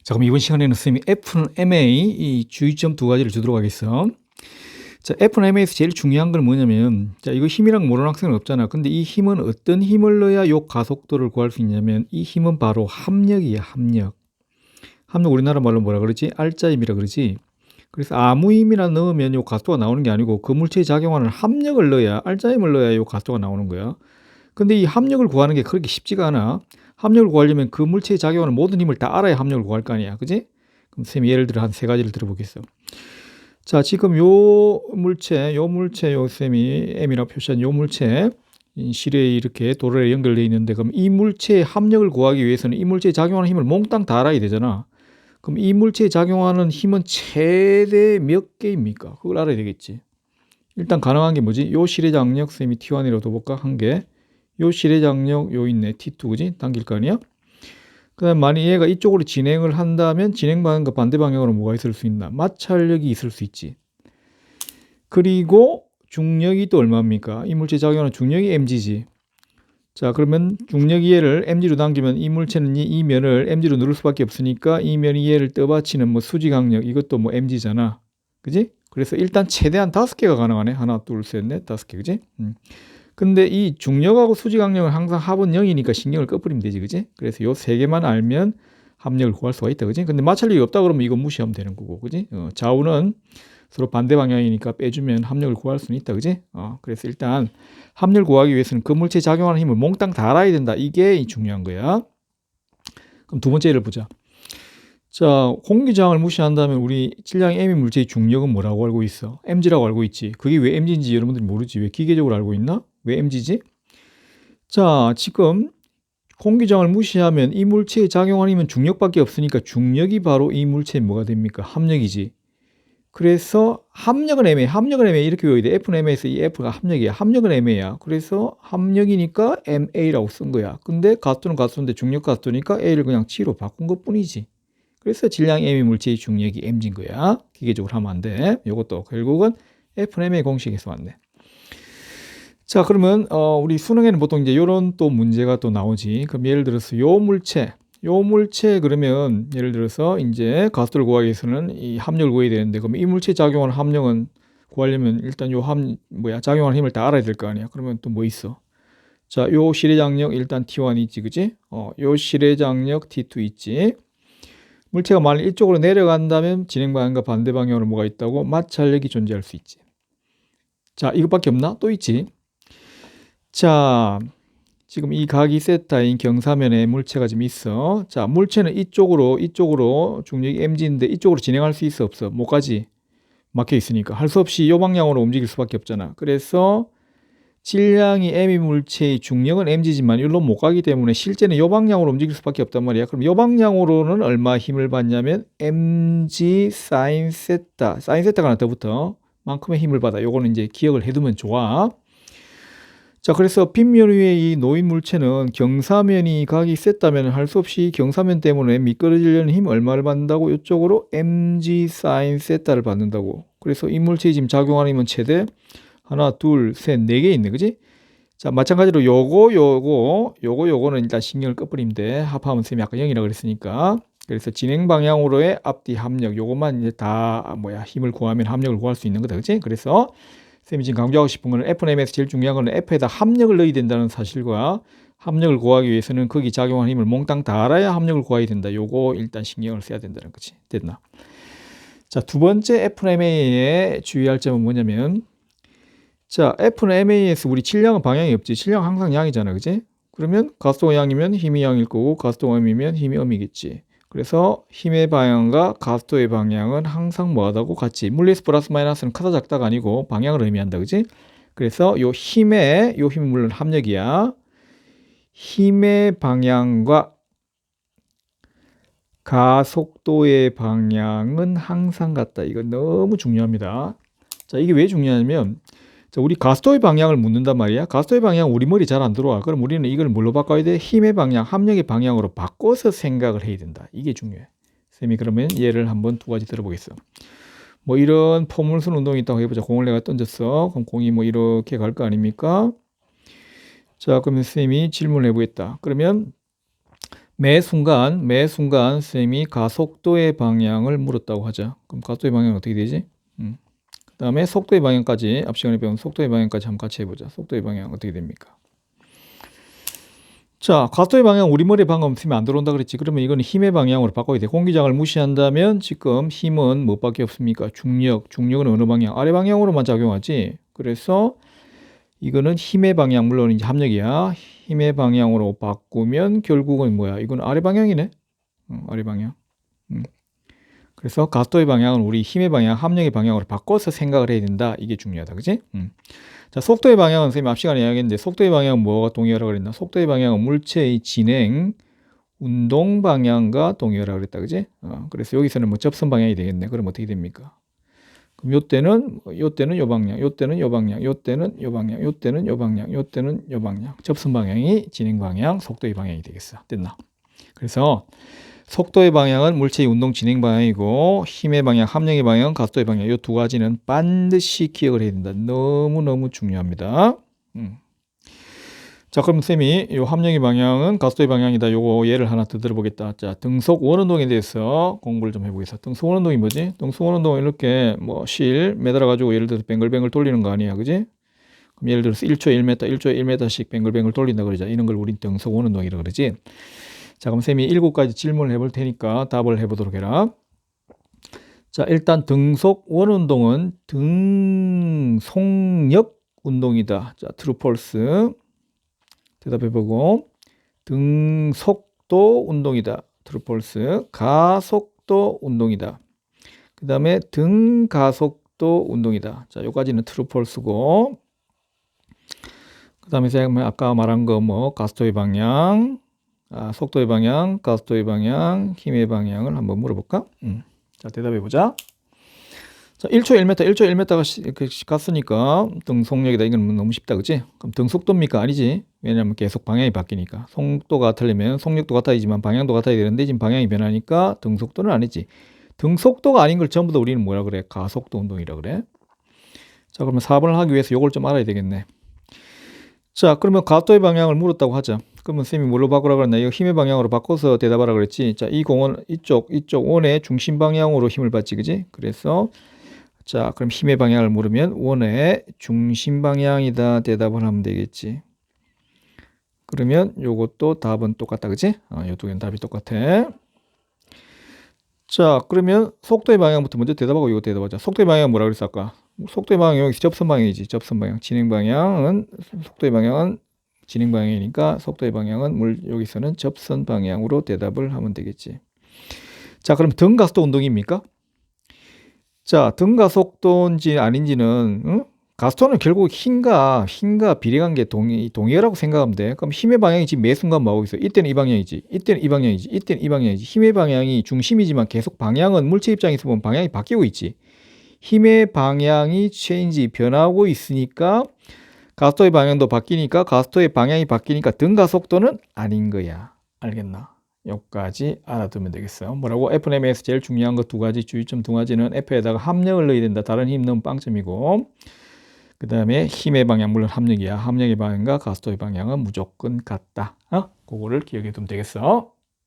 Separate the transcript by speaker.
Speaker 1: 자, 그럼 이번 시간에는 선생님이 F는 MA 이 주의점 두 가지를 주도록 하겠어. 자, F는 MA에서 제일 중요한 건 뭐냐면, 자, 이거 힘이랑 모르는 학생은 없잖아. 근데 이 힘은 어떤 힘을 넣어야 요 가속도를 구할 수 있냐면, 이 힘은 바로 합력이야, 합력. 합력 우리나라 말로 뭐라 그러지? 알짜힘이라 그러지. 그래서 아무 힘이나 넣으면 요 가속도가 나오는 게 아니고 그 물체에 작용하는 합력을 넣어야, 알짜힘을 넣어야 요 가속도가 나오는 거야. 근데 이 합력을 구하는 게 그렇게 쉽지가 않아. 합력을 구하려면 그 물체에 작용하는 모든 힘을 다 알아야 합력을 구할 거 아니야. 그지? 그럼 선생님이 예를 들어 한 세 가지를 들어보겠어. 자, 지금 요 물체, 요 쌤이 M이라고 표시한 요 물체, 실에 이렇게 도로에 연결되어 있는데, 그럼 이 물체의 합력을 구하기 위해서는 이 물체에 작용하는 힘을 몽땅 다 알아야 되잖아. 그럼 이 물체에 작용하는 힘은 최대 몇 개입니까? 그걸 알아야 되겠지. 일단 가능한 게 뭐지? 요 실의 장력, 쌤이 T1이라고 둬볼까? 한 개. 요 실의 장력, 요 있네. T2, 그지? 당길 거 아니야? 그 다음 만약 얘가 이쪽으로 진행을 한다면 진행 방향과 반대 방향으로 뭐가 있을 수 있나? 마찰력이 있을 수 있지. 그리고 중력이 또 얼마입니까? 이 물체 작용하는 중력이 mg지. 자, 그러면 중력 이해를 mg로 당기면 이 물체는 이 면을 mg로 누를 수밖에 없으니까 이 면이 얘를 떠받치는 뭐 수지 강력, 이것도 뭐 mg잖아. 그지? 그래서 일단 최대한 5개가 가능하네. 하나, 둘, 셋, 넷, 5개. 그지? 근데 이 중력하고 수지 강력은 항상 합은 0이니까 신경을 꺼버리면 되지. 그지? 그래서 요 세 개만 알면 합력을 구할 수가 있다. 그지? 근데 마찰력이 없다 그러면 이거 무시하면 되는 거고. 그지? 좌우는 서로 반대 방향이니까 빼주면 합력을 구할 수는 있다. 그지? 그래서 일단 합력을 구하기 위해서는 그 물체에 작용하는 힘을 몽땅 다 알아야 된다. 이게 중요한 거야. 그럼 두 번째 예를 보자. 자, 공기저항을 무시한다면 우리 질량 M의 물체의 중력은 뭐라고 알고 있어? mg라고 알고 있지. 그게 왜 mg인지 여러분들이 모르지. 왜 기계적으로 알고 있나? 왜 mg지? 자, 지금 공기저항을 무시하면 이 물체에 작용하는 힘은 중력밖에 없으니까 중력이 바로 이 물체의 뭐가 됩니까? 합력이지. 그래서 합력은 MA, 합력은 MA 이렇게 외워야 돼. F는 MA에서 이 F가 합력이야. 합력은 MA야. 그래서 합력이니까 MA라고 쓴 거야. 근데 가속도는 가속도인데 중력 가속도니까 A를 그냥 G로 바꾼 것 뿐이지. 그래서 질량 M의 물체의 중력이 Mg인 거야. 기계적으로 하면 안 돼. 이것도 결국은 F는 MA 공식에서 왔네. 자, 그러면 우리 수능에는 보통 이제 이런 또 문제가 또 나오지. 그럼 예를 들어서 요 물체 그러면 예를 들어서 이제 가속도를 구하기 위해서는 이 합력을 구해야 되는데, 그럼 이 물체에 작용하는 합력은 구하려면 일단 요 작용하는 힘을 다 알아야 될 거 아니야. 그러면 또 뭐 있어? 자, 요 실의 장력 일단 T1 있지, 그지? 요 실의 장력 T2 있지. 물체가 만약 이쪽으로 내려간다면 진행 방향과 반대 방향으로 뭐가 있다고? 마찰력이 존재할 수 있지. 자, 이것밖에 없나? 또 있지. 자, 지금 이 각이 세타인 경사면에 물체가 지금 있어. 자, 물체는 이쪽으로 중력이 mg인데 이쪽으로 진행할 수 있어, 없어? 못 가지. 막혀 있으니까 할 수 없이 이 방향으로 움직일 수밖에 없잖아. 그래서 질량이 m의 물체의 중력은 mg지만 이리로 못 가기 때문에 실제는 이 방향으로 움직일 수밖에 없단 말이야. 그럼 이 방향으로는 얼마 힘을 받냐면 mg sin 세타, sin 세타가 하나 더 붙어 만큼의 힘을 받아. 요거는 이제 기억을 해두면 좋아. 자, 그래서 빗면 위에 이 놓인 물체는 경사면이 각이 셌다면 할 수 없이 경사면 때문에 미끄러지려는 힘 얼마를 받는다고? 이쪽으로 mg sin 세타를 받는다고. 그래서 이 물체에 지금 작용하는 힘은 최대 하나, 둘, 셋, 네 개 있네. 그지? 자, 마찬가지로 요거는 일단 신경을 꺼버리면 돼. 합하면 쌤이 아까 0이라고 그랬으니까. 그래서 진행 방향으로의 앞뒤 합력, 요것만 이제 다 힘을 구하면 합력을 구할 수 있는 거다. 그지? 그래서 쌤이 지금 강조하고 싶은 거는 F는 제일 중요한 거는 F에다 합력을 넣어야 된다는 사실과 합력을 구하기 위해서는 거기 작용하는 힘을 몽땅 다 알아야 합력을 구해야 된다. 요거 일단 신경을 써야 된다는 거지. 됐나? 자, 두 번째 F는 주의할 점은 뭐냐면, 자, F는 MA에서 우리 질량은 방향이 없지. 질량 항상 양이잖아. 그지? 그러면 가속도가 양이면 힘이 양일 거고 가속도가 음이면 힘이 음이겠지. 그래서 힘의 방향과 가속도의 방향은 항상 뭐하다고 같이. 물리에서 플러스 마이너스는 크다 작다가 아니고 방향을 의미한다. 그지? 그래서 요 힘은 물론 합력이야. 힘의 방향과 가속도의 방향은 항상 같다. 이거 너무 중요합니다. 자, 이게 왜 중요하냐면, 자, 우리 가속도의 방향을 묻는단 말이야. 가속도의 방향 우리 머리 잘 안 들어와. 그럼 우리는 이걸 뭘로 바꿔야 돼? 힘의 방향, 합력의 방향으로 바꿔서 생각을 해야 된다. 이게 중요해. 쌤이 그러면 예를 한번 두 가지 들어보겠어. 뭐 이런 포물선 운동이 있다고 해보자. 공을 내가 던졌어. 그럼 공이 뭐 이렇게 갈 거 아닙니까? 자, 그러면 쌤이 질문을 해보겠다. 그러면 매 순간 쌤이 가속도의 방향을 물었다고 하자. 그럼 가속도의 방향은 어떻게 되지? 그 다음에 속도의 방향까지, 앞 시간에 배운 속도의 방향까지 한번 같이 해보자. 속도의 방향 어떻게 됩니까? 자, 가속도의 방향 우리 머리에 방금 쌤이 안 들어온다 그랬지. 그러면 이거는 힘의 방향으로 바꿔야 돼. 공기장을 무시한다면 지금 힘은 뭐밖에 없습니까? 중력. 중력은 어느 방향? 아래 방향으로만 작용하지. 그래서 이거는 힘의 방향, 물론 이제 합력이야. 힘의 방향으로 바꾸면 결국은 뭐야? 이건 아래 방향이네. 아래 방향. 그래서 가속도의 방향은 우리 힘의 방향, 합력의 방향으로 바꿔서 생각을 해야 된다. 이게 중요하다. 그지? 자, 속도의 방향은 선생님 앞 시간에 이야기했는데 속도의 방향은 뭐가 동의하라고 그랬나? 속도의 방향은 물체의 진행, 운동 방향과 동의하라고 그랬다. 그지? 그래서 여기서는 뭐 접선 방향이 되겠네. 그럼 어떻게 됩니까? 그럼 요때는 요 방향, 요때는 요 방향, 요때는 요 방향, 요때는 요 방향, 요때는 요 방향. 접선 방향이 진행 방향, 속도의 방향이 되겠어. 됐나? 그래서 속도의 방향은 물체의 운동 진행 방향이고 힘의 방향, 합력의 방향, 가속도의 방향 이 두 가지는 반드시 기억을 해야 된다. 너무너무 중요합니다. 자, 그럼 쌤이 이 합력의 방향은 가속도의 방향이다. 요거 예를 하나 더 들어보겠다. 자, 등속 원운동에 대해서 공부를 좀 해보겠어. 등속 원운동이 뭐지? 등속 원운동은 이렇게 뭐 실 매달아 가지고 예를 들어서 뱅글뱅글 돌리는 거 아니야, 그지? 그럼 예를 들어서 1초에 1m, 1초에 1m씩 뱅글뱅글 돌린다 그러자. 이런 걸 우린 등속 원운동이라 그러지. 자, 그럼 쌤이 7가지 질문을 해볼 테니까 답을 해보도록 해라. 자, 일단 등속 원운동은 등속력 운동이다. 자, true, false. 대답해보고. 등속도 운동이다. true, false. 가속도 운동이다. 그 다음에 등가속도 운동이다. 자, 요까지는 true, false고. 그 다음에 제가 아까 말한 거 뭐 가속도의 방향, 속도의 방향, 가속도의 방향, 힘의 방향을 한번 물어볼까? 자, 대답해보자. 자, 1초 1m, 1초 1m가 갔으니까 등속력이다. 이건 너무 쉽다, 그치? 그럼 등속도입니까? 아니지. 왜냐면 계속 방향이 바뀌니까. 속도가 같으려면 속력도 같아야지만 방향도 같아야 되는데 지금 방향이 변하니까 등속도는 아니지. 등속도가 아닌 걸 전부 다 우리는 뭐라 그래? 가속도 운동이라 그래. 자, 그러면 4번을 하기 위해서 이걸 좀 알아야 되겠네. 자, 그러면 가속도의 방향을 물었다고 하자. 그러면 쌤이 뭘로 바꾸라 그랬나? 이거 힘의 방향으로 바꿔서 대답하라 그랬지. 자, 이 공은 이쪽 원의 중심 방향으로 힘을 받지, 그지? 그래서 자, 그럼 힘의 방향을 물으면 원의 중심 방향이다. 대답을 하면 되겠지. 그러면 요것도 답은 똑같다, 그지? 요 두 개는 답이 똑같아. 자, 그러면 속도의 방향부터 먼저 대답하고 이거 대답하자. 속도의 방향은 뭐라 그랬어, 아까? 속도의 방향은 여기 접선 방향이지. 접선 방향. 진행 방향은 속도의 방향은 진행 방향이니까 속도의 방향은 여기서는 접선 방향으로 대답을 하면 되겠지. 자, 그럼 등가속도 운동입니까? 자, 등가속도인지 아닌지는 가속도는 결국 힘과 비례관계 동의어라고 생각하면 돼. 그럼 힘의 방향이 지금 매 순간 뭐하고 있어? 이때는 이 방향이지. 이때는 이 방향이지. 이때는 이 방향이지. 힘의 방향이 중심이지만 계속 방향은 물체 입장에서 보면 방향이 바뀌고 있지. 힘의 방향이 체인지 변하고 있으니까 가속도의 방향도 바뀌니까 가속도의 방향이 바뀌니까 등가속도는 아닌 거야. 알겠나? 여기까지 알아두면 되겠어요. 뭐라고? FM에서 제일 중요한 거 2가지, 주의점 2가지는 F에다가 합력을 넣어야 된다. 다른 힘 넣으면 빵점이고, 그 다음에 힘의 방향, 물론 합력이야. 합력의 방향과 가속도의 방향은 무조건 같다. 그거를 기억해 두면 되겠어.